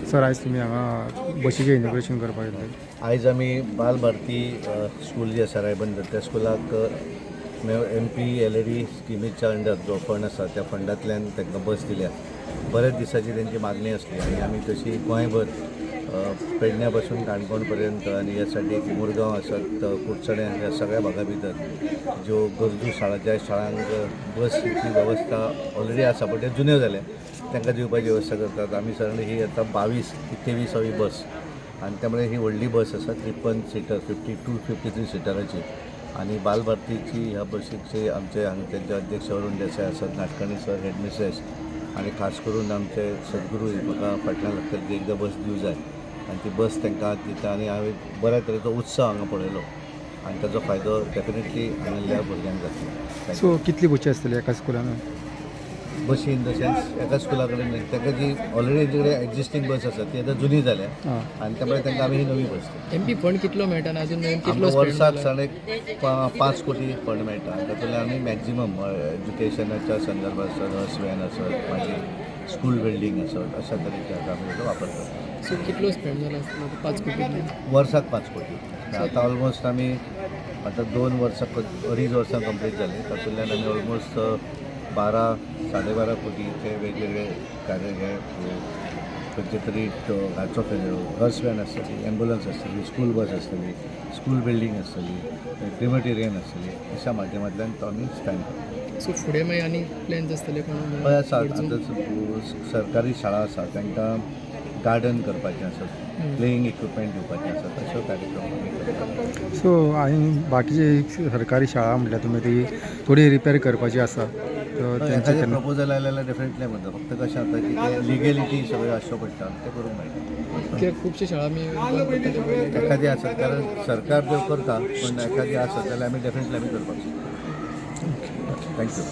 Sir आयज तुमी हांगा बशीचें इनॉग्रेशन करपाक येयल्ले. आयज आमी बाल भारती स्कूल जी आसा रायबंदर त्या स्कुलाक MP LED स्किमीच्या अंडर जो फंड आसा त्या फंडांतल्यान तांकां बस दिल्या. बरेच दिसाची तेंची मागणी आसली आनी आमी तशी गोंयभर पेडण्या पासून काणकोण पर्यंत आनी ह्या सायडीक मुरगांव आसत कुडचडे ह्या सगळ्या भागा भितर ज्यो गरजू शाळा ज्या शाळांक बसीची वेवस्था ऑलरेडी आसा पण ते जुन्यो जाल्या तांकां दिवपाची वेवस्था करतात. आमी सगळी ही आतां 22-23वी बस आनी त्यामुळे ही व्हडली बस आसा 53 सीटर 52-53 सिटराची. आणि बालभारतीची ह्या बसीचे आमचे हांगा तेंचे अध्यक्ष अरुण देसाय आसात, नाटकाणी सर, हेडमिस्ट्रेस आणि खास करून आमचे सद्गुरू म्हाका फाटल्यान लागता की एकदां बस दिवं जाय आनी ती बस तांकां दिता आनी हांवें बऱ्या तरेचो उत्सव हांगा पळयलो आनी ताचो फायदो डेफिनेटली हांगाल्या भुरग्यांक जातलो. सो कितली बशी आसतली एका स्कुलान? बशी इन द सेन्स एका स्कुला कडेन तांकां जी ऑलरेडी तेंचे कडेन एक्जिस्टींग बस आसा ती आतां जुनी जाल्या आनी त्यामुळे तांकां आमी ही नवी बस दिली. MP फंड कितलो मेळटा आनी अजून कितलो वर्साक 5 कोटी फंड मेळटा. तातूंतल्यान आमी मॅक्झिमम एज्युकेशनाच्या संदर्भात आसत, बस व्हॅन आसत, मागीर स्कूल बिल्डींग आसत, अशा तरेचे आमी ताचो वापर करता. सो कितलो स्पेंड जाला 5 कोटी? वर्साक 5 कोटी. आतां ऑलमोस्ट आमी आतां 2 वर्सां 2.5 वर्सां कंप्लीट जाली. तातूंतल्यान आमी ऑलमोस्ट 12-12.5 कोटीचे वेगवेगळे कार्य हे खंयचे तरी हाचो बस व्हॅन आसतली, एम्बुलन्स आसतली, स्कूल बस आसतली, स्कूल बिल्डींग आसतली, क्रिमेटेरियन आसतली, अशा माध्यमांतल्यान तो आमी स्पेंड करता. सो फुडें मागीर आनी प्लॅन्स आसतले कोण? हय आसा. आतां सरकारी शाळा आसा तांकां गार्डन करपाचें आसत, प्लेईंग इक्विपमेंट दिवपाचें आसत, अशो कार्यक्रम आमी करता. सो हांवें बाकीची सरकारी शाळा म्हटल्यार तुमी ती थोडी रिपेर करपाची आसा तर एखादें तेंचे प्रपोजल आयलें जाल्यार डेफिनेटली म्हणटा. फक्त कशें जाता की ते लिगेलिटी सगळ्यो आसच्यो पडटा ते करूंक मेळटा. कित्याक खुबशे शाळा आमी बंद करता ते पयलीं. एखादी आसत कारण सरकार त्यो करता पण एखादी आसत जाल्यार आमी डेफिनेटली आमी करपाक शकता. थँक्यू.